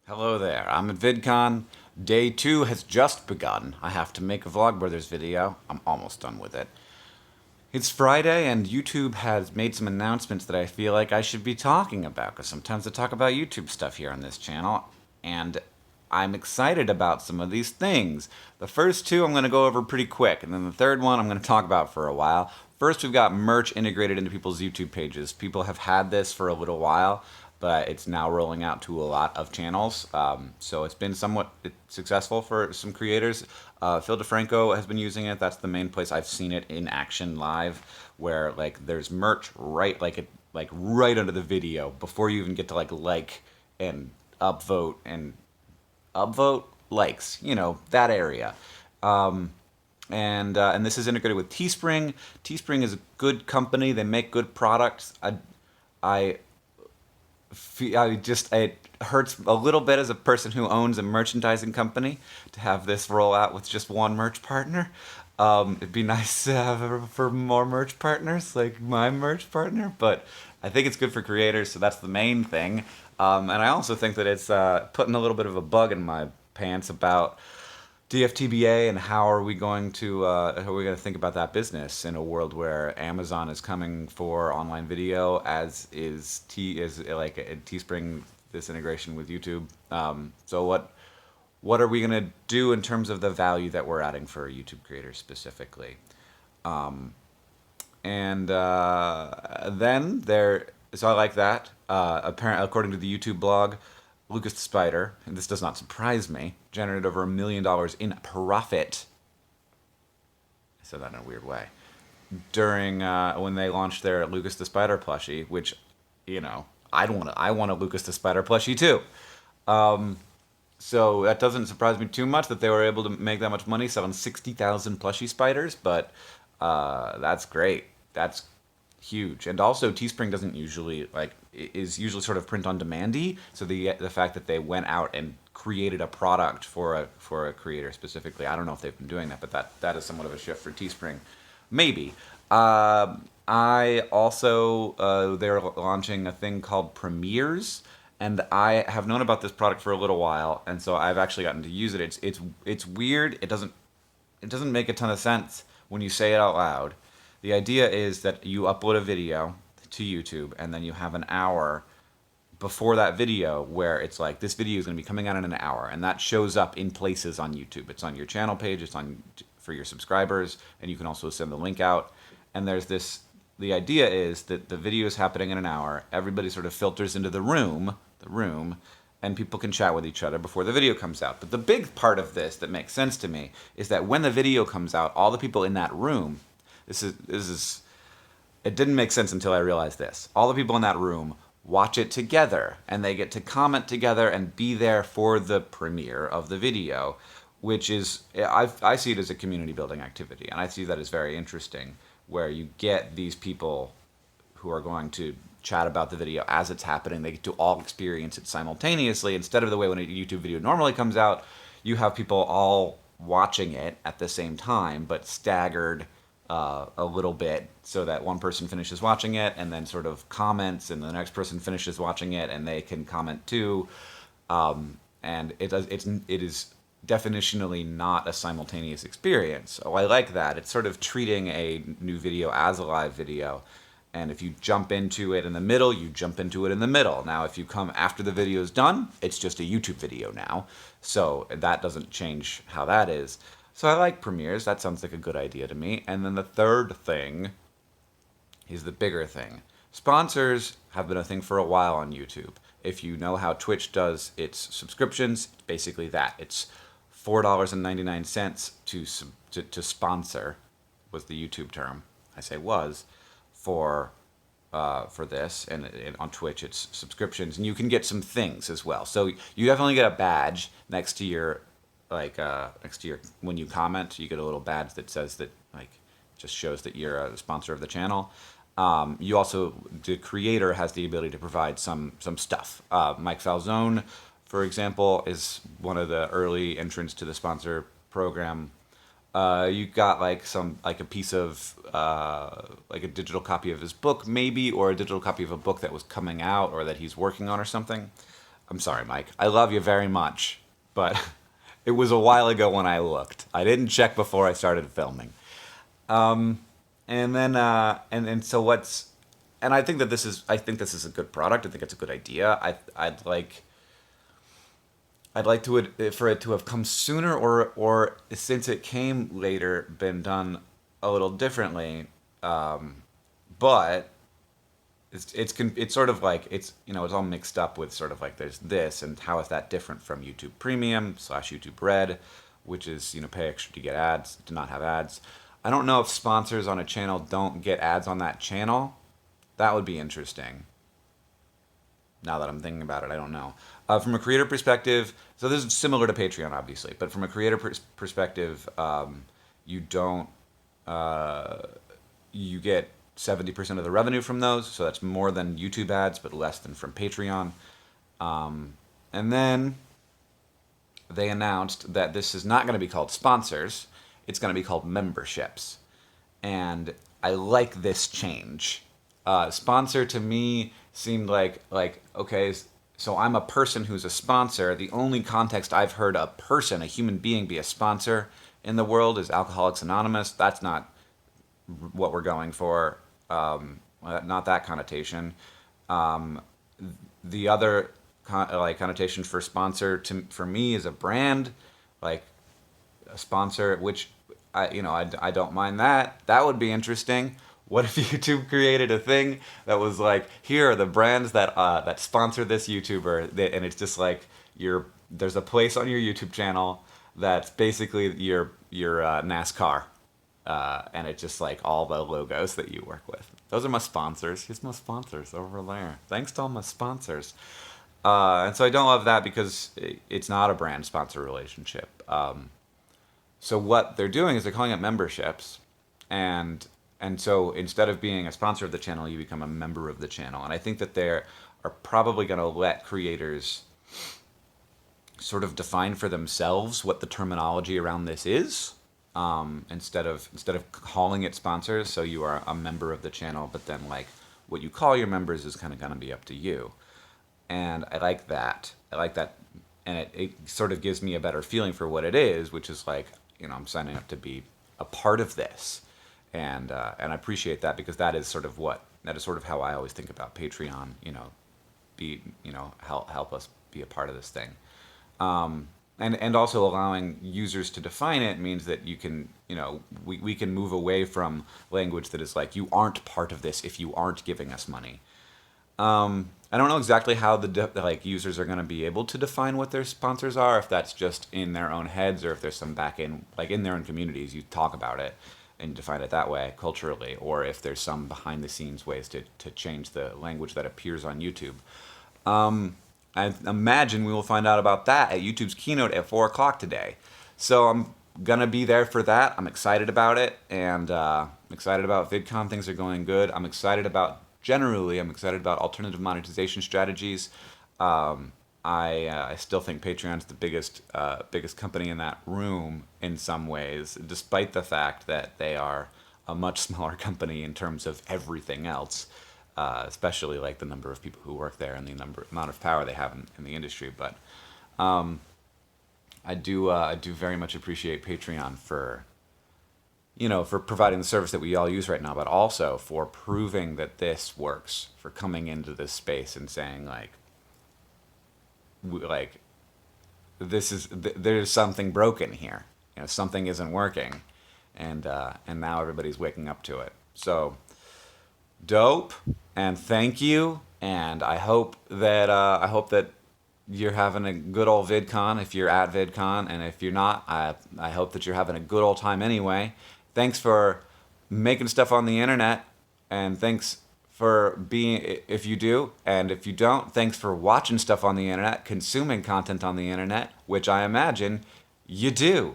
Hello there, I'm at VidCon. Day 2 has just begun. I have to make a Vlogbrothers video. I'm almost done with it. It's Friday, and YouTube has made some announcements that I feel like I should be talking about, because sometimes I talk about YouTube stuff here on this channel, and I'm excited about some of these things. The first two I'm going to go over pretty quick, and then the third one I'm going to talk about for a while. First, we've got merch integrated into people's YouTube pages. People have had this for a little while, but it's now rolling out to a lot of channels. So it's been somewhat successful for some creators. Phil DeFranco has been using it. That's the main place I've seen it in action live, where like there's merch right under the video before you even get to like and upvote likes. You know that area. And this is integrated with Teespring. Teespring is a good company. They make good products. I it hurts a little bit as a person who owns a merchandising company to have this roll out with just one merch partner. It'd be nice to have for more merch partners, like my merch partner, but I think it's good for creators, so that's the main thing. And I also think that it's putting a little bit of a bug in my pants about DFTBA and how are we going to think about that business in a world where Amazon is coming for online video, as is Teespring, this integration with YouTube. So what are we gonna do in terms of the value that we're adding for YouTube creators specifically? And then there, so I like that. Apparently, according to the YouTube blog, Lucas the Spider, and this does not surprise me, generated over $1 million in profit. I said that in a weird way. During when they launched their Lucas the Spider plushie, which, you know, I want a Lucas the Spider plushie too. So that doesn't surprise me too much that they were able to make that much money selling 60,000 plushie spiders, but that's great. That's huge. And also Teespring doesn't usually is usually sort of print on demandy, so the fact that they went out and created a product for a creator specifically, I don't know if they've been doing that, but that is somewhat of a shift for Teespring. Maybe. I also they're launching a thing called Premieres, and I have known about this product for a little while, and so I've actually gotten to use it. It's weird. It doesn't make a ton of sense when you say it out loud. The idea is that you upload a video to YouTube, and then you have an hour before that video where it's like, this video is going to be coming out in an hour, and that shows up in places on YouTube. It's on your channel page, it's on for your subscribers, and you can also send the link out. And the idea is that the video is happening in an hour, everybody sort of filters into the room, and people can chat with each other before the video comes out. But the big part of this that makes sense to me is that when the video comes out, all the people in that room, this is it didn't make sense until I realized this. All the people in that room watch it together, and they get to comment together and be there for the premiere of the video, which is, I see it as a community building activity, and I see that as very interesting, where you get these people who are going to chat about the video as it's happening. They get to all experience it simultaneously, instead of the way when a YouTube video normally comes out, you have people all watching it at the same time, but staggered a little bit, so that one person finishes watching it and then sort of comments, and the next person finishes watching it and they can comment too. And it is definitionally not a simultaneous experience. So I like that. It's sort of treating a new video as a live video. And if you jump into it in the middle, you jump into it in the middle. Now, if you come after the video is done, it's just a YouTube video now. So that doesn't change how that is. So I like premieres. That sounds like a good idea to me. And then the third thing is the bigger thing. Sponsors have been a thing for a while on YouTube. If you know how Twitch does its subscriptions, it's basically that. It's $4.99 to sponsor, was the YouTube term. I say was for this, and on Twitch it's subscriptions, and you can get some things as well. So you definitely get a badge next to your when you comment. You get a little badge that says that, like, just shows that you're a sponsor of the channel. You also, the creator has the ability to provide some stuff. Mike Falzone, for example, is one of the early entrants to the sponsor program. You got like a piece of like a digital copy of his book, maybe, or a digital copy of a book that was coming out or that he's working on or something. I'm sorry, Mike. I love you very much, but it was a while ago when I looked. I didn't check before I started filming. And then and so what's and I think this is a good product. I think it's a good idea. I'd like to it for it to have come sooner, or since it came later, been done a little differently. But it's sort of like it's all mixed up with sort of like there's this and how is that different from YouTube Premium / YouTube Red, which is pay extra to get ads, to not have ads. I don't know if sponsors on a channel don't get ads on that channel. That would be interesting. Now that I'm thinking about it, I don't know. From a creator perspective, so this is similar to Patreon, obviously, but from a creator perspective, you don't you get 70% of the revenue from those, so that's more than YouTube ads, but less than from Patreon. And then they announced that this is not going to be called sponsors, it's going to be called memberships. And I like this change. Sponsor to me seemed like okay, so I'm a person who's a sponsor. The only context I've heard a person, a human being, be a sponsor in the world is Alcoholics Anonymous. That's not what we're going for. Not that connotation. The other connotation for sponsor for me is a brand, like a sponsor, which I don't mind that. That would be interesting. What if YouTube created a thing that was like, here are the brands that sponsor this YouTuber, and it's just like there's a place on your YouTube channel that's basically your NASCAR, and it's just like all the logos that you work with. Those are my sponsors. Here's my sponsors over there. Thanks to all my sponsors. And so I don't love that because it's not a brand sponsor relationship. So what they're doing is they're calling it memberships, and so instead of being a sponsor of the channel, you become a member of the channel. And I think that they are probably going to let creators sort of define for themselves what the terminology around this is, instead of calling it sponsors. So you are a member of the channel, but then like what you call your members is kind of going to be up to you. And I like that. And it sort of gives me a better feeling for what it is, which is like, I'm signing up to be a part of this. And I appreciate that because that is sort of how I always think about Patreon. Help us be a part of this thing, and also allowing users to define it means that you can we can move away from language that is like you aren't part of this if you aren't giving us money. I don't know exactly how the users are going to be able to define what their sponsors are, if that's just in their own heads or if there's some back end, like in their own communities, you talk about it and define it that way culturally, or if there's some behind the scenes ways to change the language that appears on YouTube. I imagine we will find out about that at YouTube's keynote at 4 o'clock today. So I'm going to be there for that. I'm excited about it, and I'm excited about VidCon. Things are going good. I'm excited about alternative monetization strategies. I still think Patreon's the biggest company in that room in some ways, despite the fact that they are a much smaller company in terms of everything else, especially like the number of people who work there and the amount of power they have in the industry. But I do very much appreciate Patreon for providing the service that we all use right now, but also for proving that this works, for coming into this space and saying there's something broken here. Something isn't working, and now everybody's waking up to it. So dope, and thank you, and I hope that you're having a good old VidCon if you're at VidCon, and if you're not, I hope that you're having a good old time anyway. Thanks for making stuff on the internet, and thanks for being, if you do, and if you don't, thanks for watching stuff on the internet, consuming content on the internet, which I imagine you do.